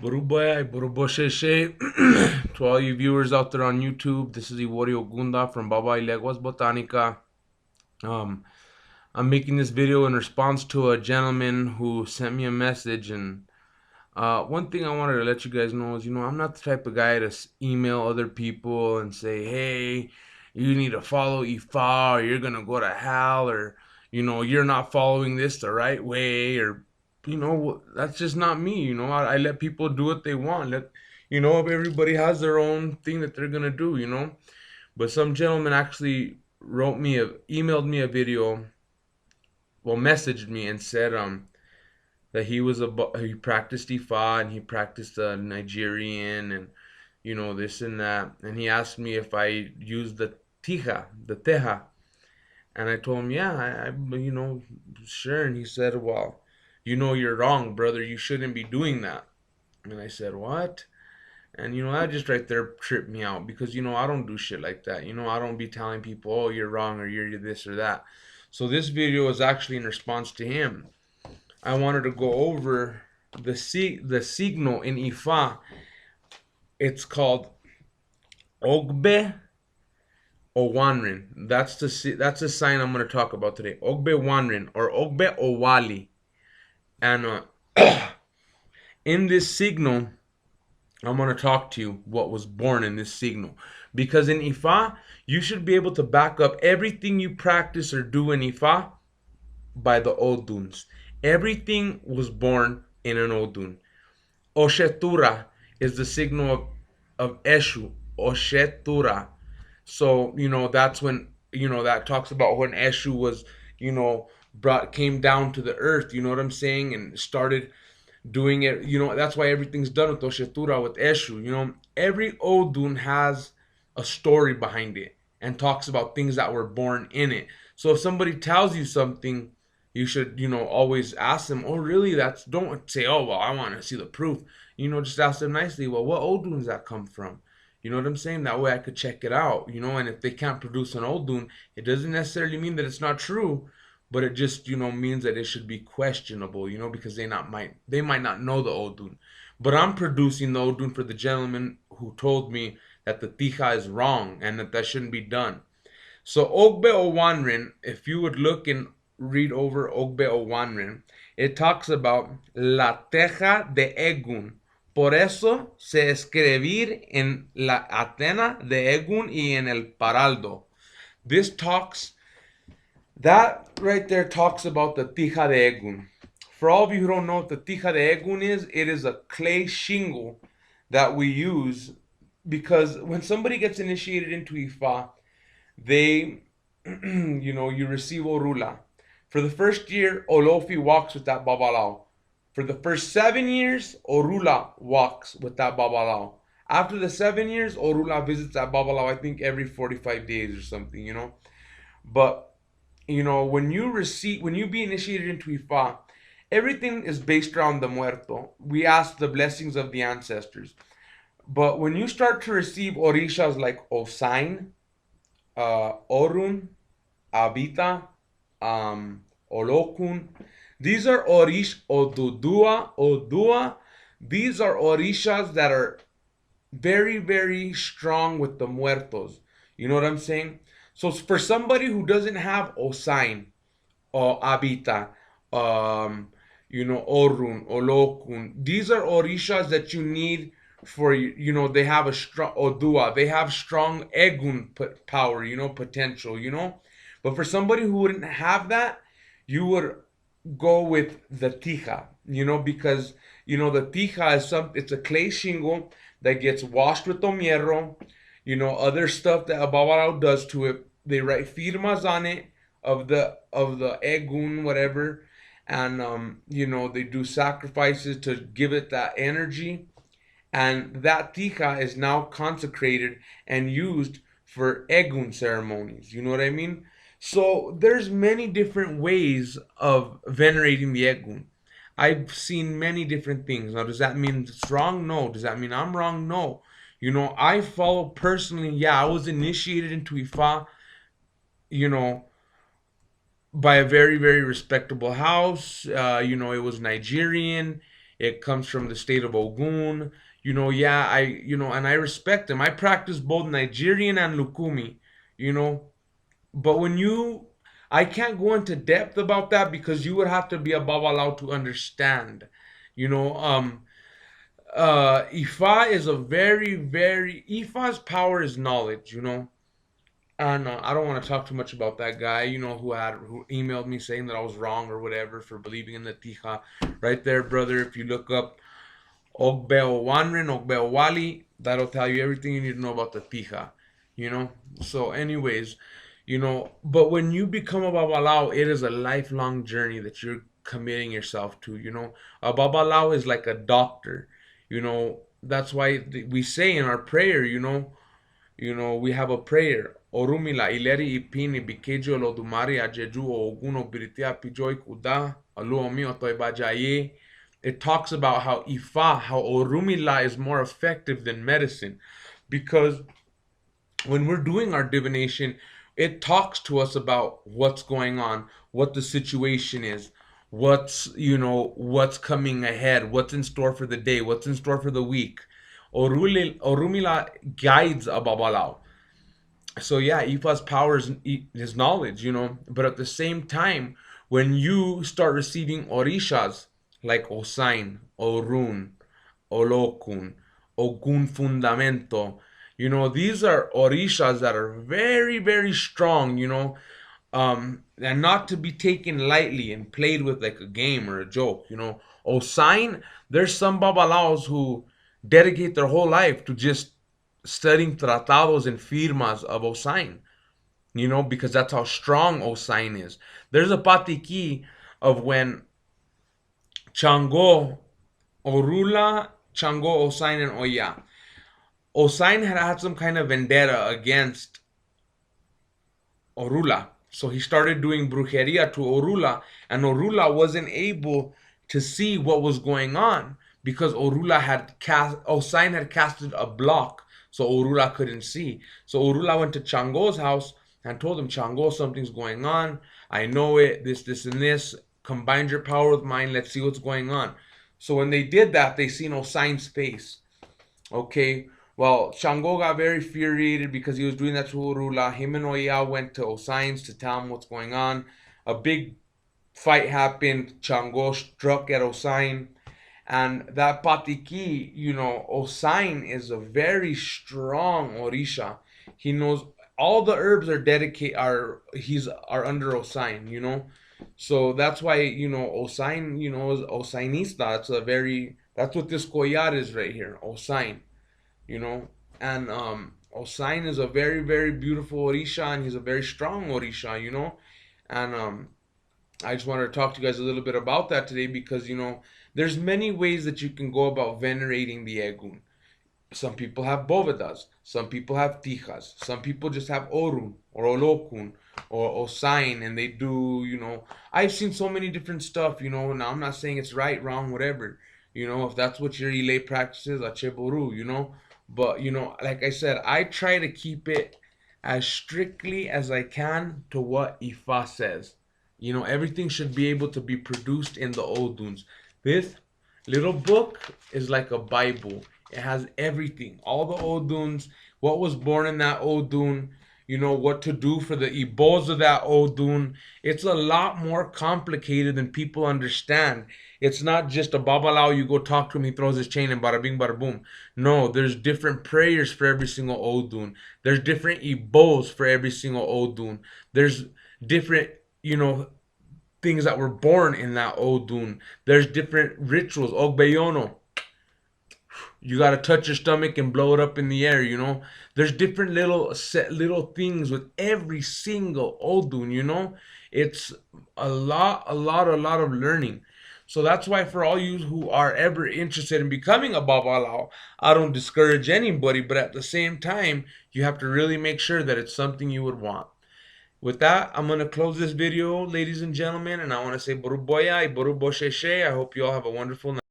Buruboya, Burubosheshe. To all you viewers out there on YouTube, this is Iworio Gunda from Baba Ileguas Botanica. Um, I'm making this video in response to a gentleman who sent me a message, and one thing I wanted to let you guys know is, I'm not the type of guy to email other people and say, hey, you need to follow Ifa, or you're gonna go to hell, or you're not following this the right way, or that's just not me. I let people do what they want. Everybody has their own thing that they're gonna do. But some gentleman actually emailed me a video, well, messaged me and said that he practiced Ifa and he practiced Nigerian and this and that, and he asked me if I used the teja, and I told him, yeah, sure. And he said, well, you're wrong, brother. You shouldn't be doing that. And I said, what? And that just right there tripped me out because I don't do shit like that. I don't be telling people, oh, you're wrong, or you're this or that. So this video is actually in response to him. I wanted to go over the signal in Ifa. It's called ogbe owanrin. That's the sign I'm going to talk about today. Ogbe owanrin or ogbe owali. And in this signal, I'm going to talk to you what was born in this signal. Because in Ifa, you should be able to back up everything you practice or do in Ifa by the Oduns. Everything was born in an Odun. Oshetura is the signal of Eshu. Oshetura. So, that's when, that talks about when Eshu was, came down to the earth, you know what I'm saying? And started doing it. That's why everything's done with Oshetura, with Eshu. Every Odun has a story behind it and talks about things that were born in it. So if somebody tells you something, you should, always ask them, oh, really? Don't say, oh, well, I want to see the proof. Just ask them nicely, well, what Odun does that come from? You know what I'm saying? That way I could check it out, and if they can't produce an Odun, it doesn't necessarily mean that it's not true, but it just means that it should be questionable, because they might not know the Odun. But I'm producing the Odun for the gentleman who told me that the Tija is wrong and that shouldn't be done. So Ogbe Owanrin, if you would look and read over Ogbe Owanrin, it talks about la teja de eggun. Por eso se escribir en la Atena de eggun y en el paraldo. This talks, that right there talks about the tija de eggun. For all of you who don't know what the tija de eggun is, it is a clay shingle that we use because when somebody gets initiated into Ifa, they, you receive Orula. For the first year, Olofi walks with that Babalao. For the first 7 years, Orula walks with that Babalao. After the 7 years, Orula visits that Babalao, I think every 45 days or something. But, when you be initiated into Ifa, everything is based around the muerto. We ask the blessings of the ancestors. But when you start to receive orishas like Osain, Orun, Abita, Olokun. These are Odua. These are orishas that are very, very strong with the muertos. You know what I'm saying? So for somebody who doesn't have Osain or Abita, Orun, Olokun, these are orishas that you need for, they have a strong Odua, they have strong eggun power, potential, But for somebody who wouldn't have that, you would go with the tija, because the tija is it's a clay shingle that gets washed with tomierro, other stuff that Abawarao does to it. They write firmas on it of the eggun, whatever, and they do sacrifices to give it that energy, and that tija is now consecrated and used for eggun ceremonies. You know what I mean? So there's many different ways of venerating the eggun. I've seen many different things. Now, does that mean it's wrong? No. Does that mean I'm wrong? No. I follow personally. Yeah, I was initiated into Ifa, you know, by a very, very respectable house. It was Nigerian. It comes from the state of Ogun. Yeah, and I respect them. I practice both Nigerian and Lukumi, you know. But I can't go into depth about that because you would have to be a Babalao to understand. You know, Ifa is a Ifa's power is knowledge, and I don't want to talk too much about that guy, who emailed me saying that I was wrong or whatever for believing in the Tija. Right there, brother, if you look up ogbe owanrin, ogbe owali, that'll tell you everything you need to know about the Tija, So anyways, but when you become a Babalao, it is a lifelong journey that you're committing yourself to. A Babalao is like a doctor, that's why we say in our prayer, we have a prayer. Orumila ileri ipini bikejo lo dumari ajeju o oguno biritia pijoi kuda aluomi otoibajaye. It talks about how how Orumila is more effective than medicine, because when we're doing our divination, it talks to us about what's going on, what the situation is, what's coming ahead, what's in store for the day, what's in store for the week. Orumila guides a Babalao. So yeah, Ifa's power is his knowledge, but at the same time, when you start receiving orishas like Osain, Orun, Olokun, Ogun Fundamento, these are orishas that are very, very strong, and not to be taken lightly and played with like a game or a joke, Osain, there's some babalaos who dedicate their whole life to just studying tratados and firmas of Osain, because that's how strong Osain is. There's a patiki of when Chango, Orula, Chango, Osain, and Oya. Osain had some kind of vendetta against Orula. So he started doing brujeria to Orula, and Orula wasn't able to see what was going on because Osain had casted a block, so Orula couldn't see. So Orula went to Chango's house and told him, Chango, something's going on. I know it, this, and this. Combine your power with mine. Let's see what's going on. So when they did that, they seen Osain's face. Okay, well, Shango got very infuriated because he was doing that to Urula. Him and Oya went to Osain's to tell him what's going on. A big fight happened. Shango struck at Osain. And that patiki, Osain is a very strong Orisha. He knows all the herbs are under Osain. So that's why, Osain, is Osainista. That's what this koyar is right here, Osain, you know. And Osain is a very, very beautiful Orisha, and he's a very strong Orisha. And I just wanted to talk to you guys a little bit about that today because, there's many ways that you can go about venerating the eggun. Some people have bovedas, some people have tijas, some people just have orun or olokun or osain, and they do, I've seen so many different stuff, now I'm not saying it's right, wrong, whatever, if that's what your elay practices, acheboru, but, like I said, I try to keep it as strictly as I can to what Ifa says. Everything should be able to be produced in the Oduns. This little book is like a Bible. It has everything, all the Oduns, what was born in that Odun, what to do for the Ibos of that Odun. It's a lot more complicated than people understand. It's not just a Babalao, you go talk to him, he throws his chain and bada bing bada boom. No, there's different prayers for every single Odun. There's different Ibos for every single Odun. There's different, things that were born in that Odun. There's different rituals. Ogbeyono. You gotta touch your stomach and blow it up in the air. There's different little things with every single Odun. It's a lot of learning. So that's why for all you who are ever interested in becoming a Babalao, I don't discourage anybody, but at the same time, you have to really make sure that it's something you would want. With that, I'm going to close this video, ladies and gentlemen, and I want to say Boruboya, Borubosheshe. I hope you all have a wonderful night.